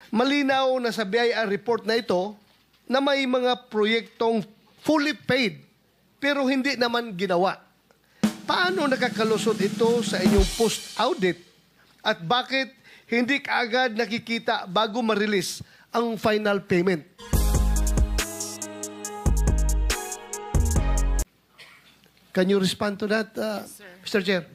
malinaw na sa BIR report na ito na may mga proyektong fully paid pero hindi naman ginawa. Paano nakakalusot ito sa inyong post-audit at bakit hindi kaagad nakikita bago ma-release ang final payment? Can you respond to that, Yes, Mr. Chair?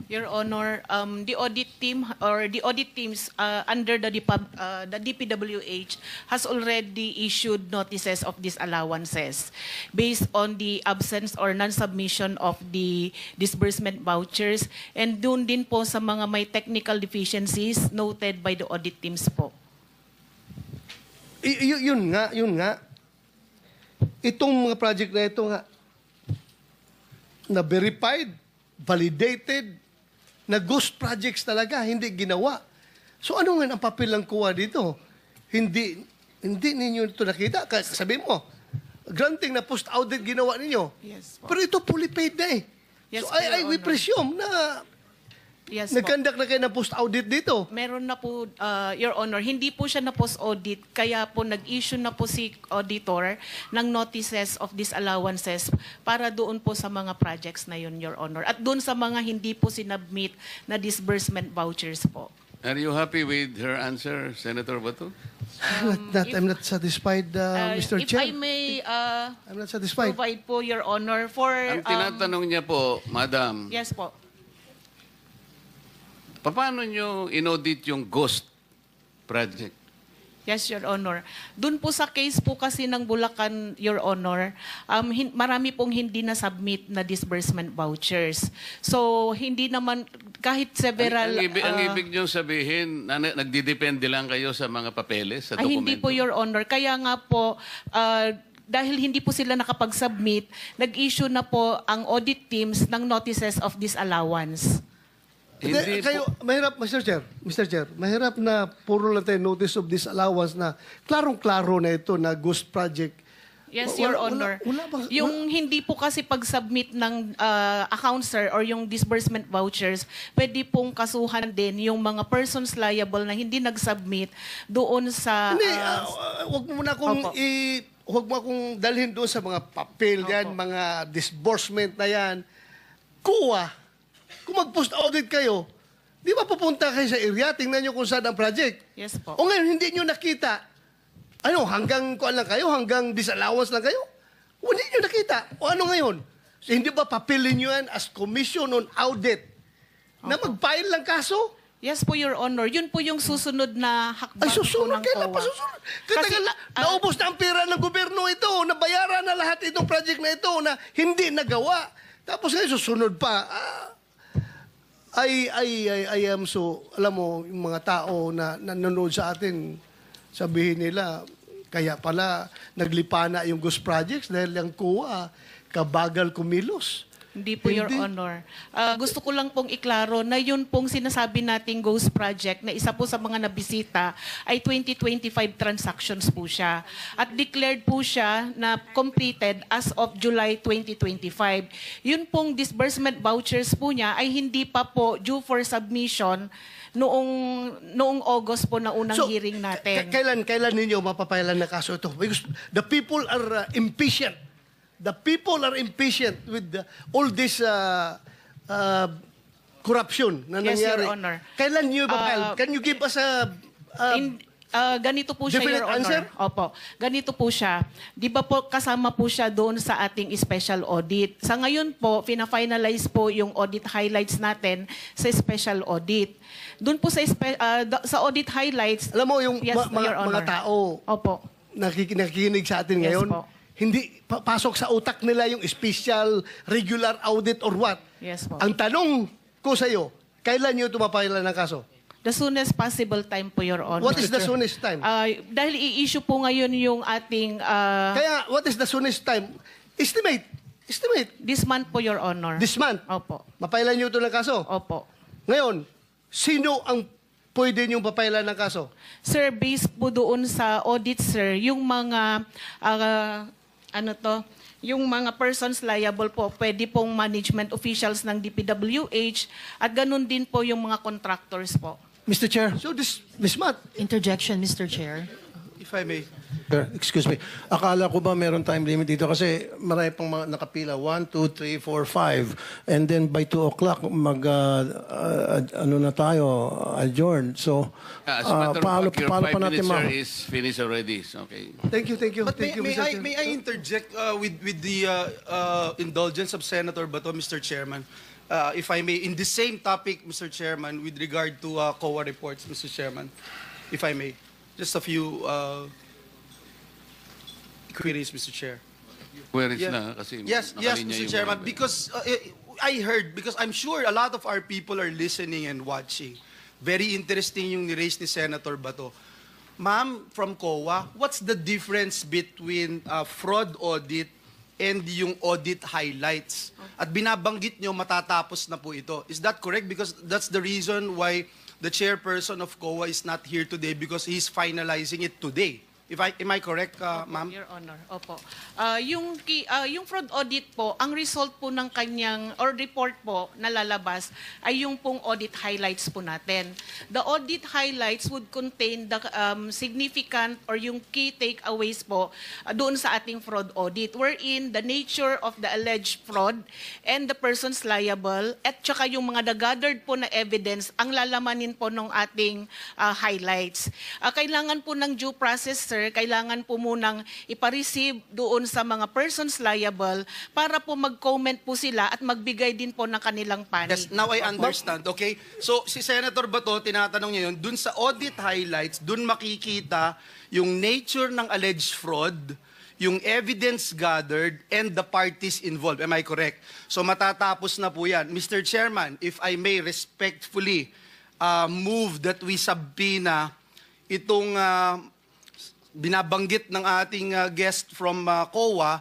Your Honor, the audit team or the audit teams under the DPWH has already issued notices of disallowances based on the absence or non-submission of the disbursement vouchers and dun din po sa mga may technical deficiencies noted by the audit teams po. Yun nga. Itong mga project na ito nga, na verified, validated, na ghost projects talaga, hindi ginawa. So ano nga ang papel ng kuha dito? Hindi ninyo ito nakita. Sabi mo, granting na post-audit ginawa ninyo. Yes po. Pero ito fully paid na eh. Yes, so po, I Your we Honor. presume na Yes po. nag-conduct na kayo ng post-audit dito. Meron na po, Your Honor, hindi po siya na post-audit, kaya po nag-issue na po si auditor ng notices of disallowances para doon po sa mga projects na yun, Your Honor. At doon sa mga hindi po sinubmit na disbursement vouchers po. Are you happy with her answer, Senator Bato? I'm not satisfied, Mr. If Chair. I may I'm not satisfied. provide po, Your Honor, for... Ang tinatanong niya po, Madam, Yes po. paano nyo inaudit yung ghost project? Yes, Your Honor. Doon po sa case po kasi ng Bulacan, Your Honor, marami pong hindi na-submit na disbursement vouchers. So, hindi naman, kahit several... Ang ibig nyo sabihin, nagdidepende lang kayo sa mga papeles, sa dokumento? Hindi po, Your Honor. Kaya nga po, dahil hindi po sila nakapag-submit, nag-issue na po ang audit teams ng notices of disallowance. Hindi Kayo, mahirap, Mr. Chair, mahirap na puro lang tayo notice of disallowance na klarong-klaro na ito na ghost project. Yes, Your Honor. Yung hindi po kasi pag-submit ng account, sir, or yung disbursement vouchers, pwede pong kasuhan din yung mga persons liable na hindi nag-submit doon sa... Hindi, wag mo muna akong Opo. huwag mo akong dalhin doon sa mga papel yan, Opo. mga disbursement na yan. Kuha. Kung mag-post-audit kayo, di ba pupunta kayo sa area, tingnan nyo kung saan ang project. Yes po. O ngayon, hindi nyo nakita. Ano, hanggang kuan lang kayo? Hanggang disallowance lang kayo? O hindi nyo nakita. O ano ngayon? So, hindi ba papilin nyo yan as commission on audit na mag-file lang kaso? Yes po, Your Honor. Yun po yung susunod na hakbang Ay, susunod. po ng Kailan pa COA. susunod? Kasi, Naubos na ang pera ng gobyerno ito. Nabayaran na lahat itong project na ito na hindi nagawa. Tapos ngayon, susunod pa. I am so, alam mo, yung mga tao na nanonood sa atin, sabihin nila, kaya pala naglipa na yung ghost projects dahil yung kuha, kabagal kumilos. Hindi po, Your Honor. Gusto ko lang pong iklaro na yun pong sinasabi nating Ghost Project na isa po sa mga nabisita ay 2025 transactions po siya. At declared po siya na completed as of July 2025. Yun pong disbursement vouchers po niya ay hindi pa po due for submission noong August po na unang hearing natin. Kailan ninyo mapapailan na kaso ito? Because the people are impatient. The people are impatient with all this corruption na Yes, nangyari. Your Honor. Kailan nyo ipapile? Can you give us a... Ganito po siya, definite Your Honor. answer? Opo. Ganito po siya. Di ba po kasama po siya doon sa ating special audit. Sa ngayon po, fina-finalize po yung audit highlights natin sa special audit. Doon po sa audit highlights... Alam mo, yung Yes, Your Honor. mga tao Opo. nakikinig sa atin Yes ngayon, po. hindi pasok sa utak nila yung special, regular audit or what. Yes po. Ang tanong ko sa iyo, kailan nyo tumapailan ng kaso? The soonest possible time po, Your Honor. What is the soonest time? Dahil i-issue po ngayon yung ating... Kaya, what is the soonest time? Estimate. this month po, Your Honor. This month. Opo. Mapailan nyo ito ng kaso? Opo. Ngayon, sino ang pwede niyong papailan ng kaso? Sir, based po doon sa audit, sir, yung mga... yung mga persons liable po, pwede pong management officials ng DPWH at ganun din po yung mga contractors po. Mr. Chair, So this, Ms. Matt, Interjection, Mr. Chair. if I may. sir, excuse me. Akala ko ba meron time limit dito kasi marami pang mga nakapila. 1, 2, 3, 4, 5. And then by 2 o'clock, ano na tayo, adjourn. So, As a matter of fact, your paano 5 pa natin minutes, sir, is finished already. So, okay. Thank you, thank you. But Thank you, may, Mr. I, Chair. may I interject with the indulgence of Senator Bato, Mr. Chairman? If I may, in the same topic, Mr. Chairman, with regard to COA reports, Mr. Chairman, if I may, just a few queries, Mr. Chair. Where is Yeah. na? Kasi Yes, nakalinya Mr. yung Chairman, mga- because I heard, because I'm sure a lot of our people are listening and watching. Very interesting yung ni-raise ni Senator Bato. Ma'am, from COA, what's the difference between fraud audit and yung audit highlights? At binabanggit nyo, matatapos na po ito. Is that correct? Because that's the reason why the chairperson of COA is not here today, because he's finalizing it today. Am I correct, ma'am? Your Honor, opo. Yung fraud audit po, ang result po ng kanyang, or report po na lalabas, ay yung pong audit highlights po natin. The audit highlights would contain the significant or yung key takeaways po doon sa ating fraud audit, wherein the nature of the alleged fraud and the persons liable, at saka yung mga gathered po na evidence, ang lalamanin po ng ating highlights. Kailangan po ng due process, sir, kailangan po munang ipareceive doon sa mga persons liable para po mag-comment po sila at magbigay din po ng kanilang panig. Yes, now I understand. Okay? So, si Senator Bato, tinatanong niya yun, dun sa audit highlights, dun makikita yung nature ng alleged fraud, yung evidence gathered, and the parties involved. Am I correct? So, matatapos na po yan. Mr. Chairman, if I may respectfully move that we subpoena itong binabanggit ng ating guest from COA,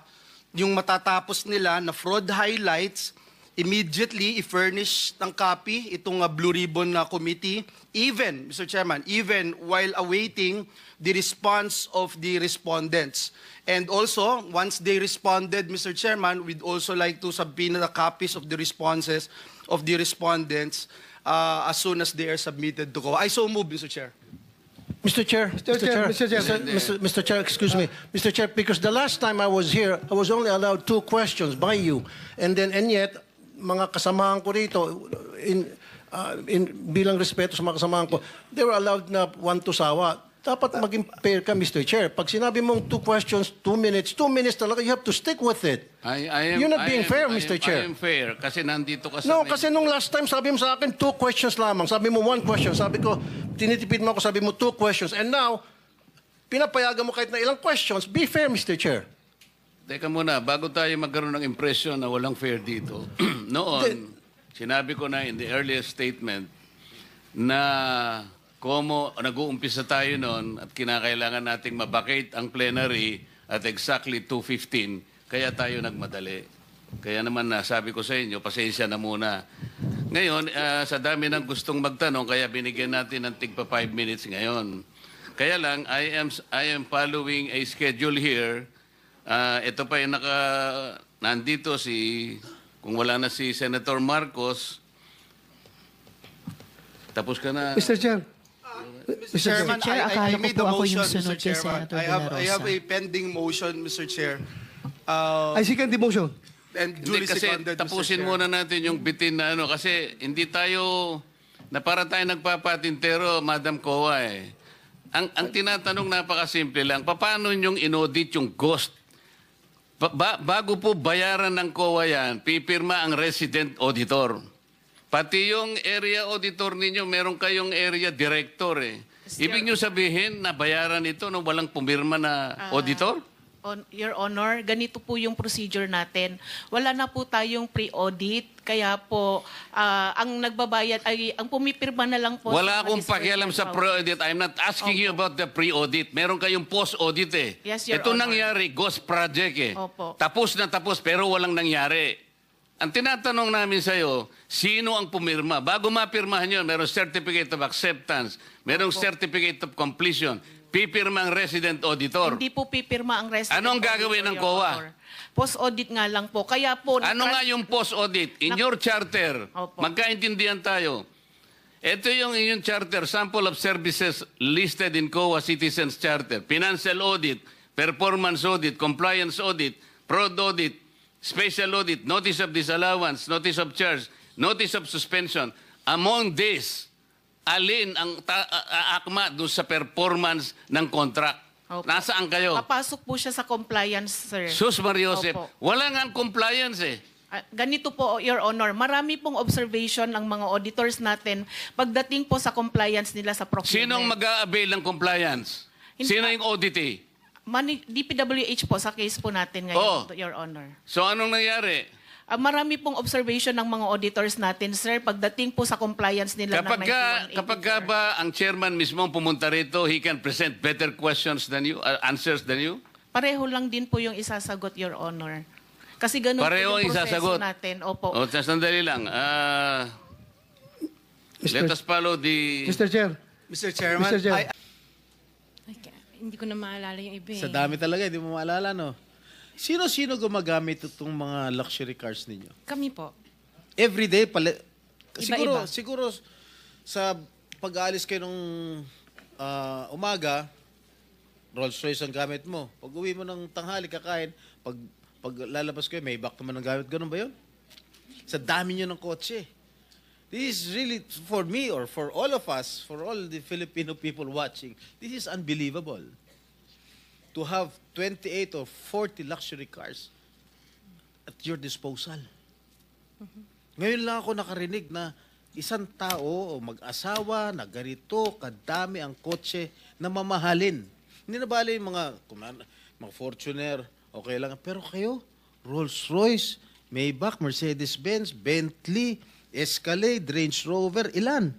yung matatapos nila na fraud highlights, immediately i-furnish ng copy itong Blue Ribbon committee, even, Mr. Chairman, even while awaiting the response of the respondents. And also, once they responded, Mr. Chairman, we'd also like to subpoena the copies of the responses of the respondents as soon as they are submitted to COA. I so move, Mr. Chair. Mr. Chair, Mr. Chair, excuse me. Mr. Chair, because the last time I was here, I was only allowed 2 questions by you. And yet, mga kasamahan ko rito, bilang respeto sa mga kasamahan ko, they were allowed na 1 to sawa. Dapat maging fair ka, Mr. Chair. Pag sinabi mong 2 questions, 2 minutes talaga, you have to stick with it. You're not being fair, Mr. Chair. I am fair kasi nandito ka sa... No, kasi nung last time, sabi mo sa akin, 2 questions lamang. Sabi mo 1 question. Sabi ko, tinitipid mo ako, sabi mo 2 questions. And now, pinapayagan mo kahit na ilang questions. Be fair, Mr. Chair. Teka muna, bago tayo magkaroon ng impression na walang fair dito, noon, sinabi ko na in the earliest statement na nag-uumpisa tayo noon at kinakailangan nating mabakate ang plenary at exactly 2:15, kaya tayo nagmadali. Kaya naman sabi ko sa inyo, pasensya na muna. Ngayon, sa dami ng gustong magtanong, kaya binigyan natin ng tigpa 5 minutes ngayon. Kaya lang, I am following a schedule here. Ito pa yung nandito kung wala na si Senator Marcos, tapos ka na. Mr. Chair. Mr. Chairman, Chair, akala I ko made po the ako yung motion, sunod Mr. kay Chairman. Senator I De La have Rosa. a pending motion, Mr. Chair. I second the motion. And Hindi duly kasi seconded, Mr. tapusin Chair. muna natin yung bitin na kasi hindi tayo na para tayo nagpapatintero, Madam Coa eh. Ang tinatanong napakasimple lang, paano yung inaudit yung ghost? Bago po bayaran ng COA yan, pipirma ang resident auditor. Pati yung area auditor ninyo, meron kayong area director eh. Ibig nyo sabihin na bayaran ito nung walang pumirma na auditor? Your Honor, ganito po yung procedure natin. Wala na po tayong pre-audit, kaya po ang nagbabayad ay ang pumipirma na lang po. Wala sa akong disbursement pakialam sa power. pre-audit. I'm not asking you about the pre-audit. Meron kayong post-audit eh. Yes, Your Ito Honor. nangyari, ghost project eh. Opo. Tapos na tapos pero walang nangyari. Ang tinatanong namin sa'yo, sino ang pumirma? Bago mapirmahan yun, merong certificate of acceptance, merong certificate of completion, pipirma ang resident auditor. Hindi po pipirma ang resident. Ano ang gagawin ng auditor, COA? Your Honor. Post-audit nga lang po. Kaya po... Ano nga yung post-audit? In your charter, Opo. magkaintindihan tayo. Ito yung inyong charter, sample of services listed in COA Citizens Charter. Financial audit, performance audit, compliance audit, fraud audit, special audit, notice of disallowance, notice of charge, notice of suspension. Among these, alin ang aakma doon sa performance ng contract? Opo. Nasaan kayo? Papasok po siya sa compliance, sir. Sus Mariosep, Opo. wala nga ang compliance eh. Ganito po, Your Honor, marami pong observation ng mga auditors natin pagdating po sa compliance nila sa procurement. Sinong mag-a-avail ng compliance? Hindi- Sino yung auditee? DPWH po sa case po natin ngayon, Your Honor. So anong nangyari? Marami pong observation ng mga auditors natin, sir, pagdating po sa compliance nila ng 9184. Kapag ba ang chairman mismo ang pumunta rito, he can present better questions than you, answers than you? Pareho lang din po yung isasagot, Your Honor. Kasi ganun Pareho po yung ang proseso isasagot. natin. Opo. O, sandali lang. Let us follow the... Mr. Chair. Mr. Chairman, Mr. Chair. Hindi ko na maalala yung iba eh. Sa dami talaga, hindi mo maalala, no? Sino-sino gumagamit itong mga luxury cars ninyo? Kami po. Every day, Iba-iba. siguro sa pag-aalis kayo nung umaga, Rolls Royce ang gamit mo. Pag uwi mo ng tanghali, kakain, pag lalabas kayo, may back naman ang gamit. Ganun ba yun? Sa dami nyo ng kotse. This is really, for me or for all of us, for all the Filipino people watching, this is unbelievable. To have 28 or 40 luxury cars at your disposal. Ngayon lang ako nakarinig na isang tao o mag-asawa na ganito kadami ang kotse na mamahalin. Hindi na bali yung mga Fortuner, okay lang. Pero kayo, Rolls-Royce, Maybach, Mercedes-Benz, Bentley, Escalade, Range Rover, ilan?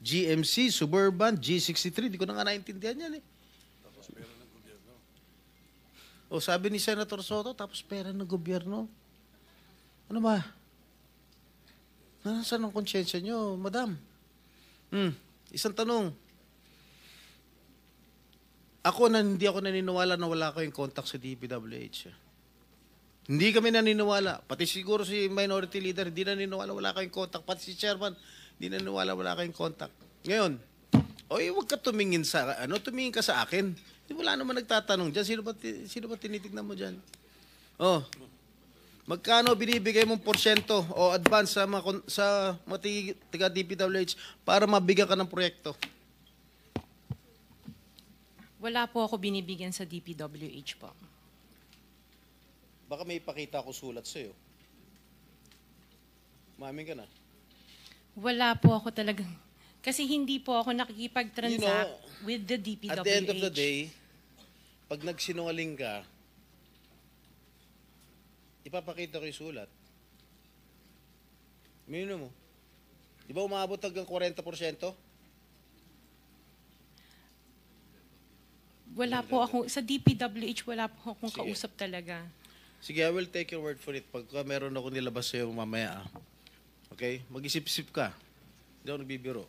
GMC, Suburban, G63, di ko na nga naintindihan yan eh. O sabi ni Senator Soto, tapos pera ng gobyerno. Ano ba? Nasaan ang konsyensya nyo, madam? Isang tanong. Hindi ako naniniwala na wala kayong contact sa DPWH. Hindi kami naniniwala. Pati siguro si minority leader, hindi naniniwala wala kayong contact. Pati si chairman, hindi naniniwala wala kayong contact. Ngayon, huwag ka tumingin tumingin ka sa akin. Wala naman nagtatanong dyan. Sino ba tinitignan mo dyan? Magkano binibigay mong porsyento o advance sa mga tiga DPWH para mabigyan ka ng proyekto? Wala po ako binibigyan sa DPWH po. Baka may ipakita ako sulat sa'yo. Mamin ka na. Wala po ako talagang... Kasi hindi po ako nakikipag-transact with the DPWH. At the end of the day, pag nagsinungaling ka, ipapakita ko yung sulat. Mino mo. Di ba umabot hanggang 40%? Wala po ako... Sa DPWH, wala po akong Sige. kausap talaga. Sige, I will take your word for it. Pagka meron ako nilabas sa'yo mamaya, okay? Mag-isip-isip ka. Hindi ako nagbibiro.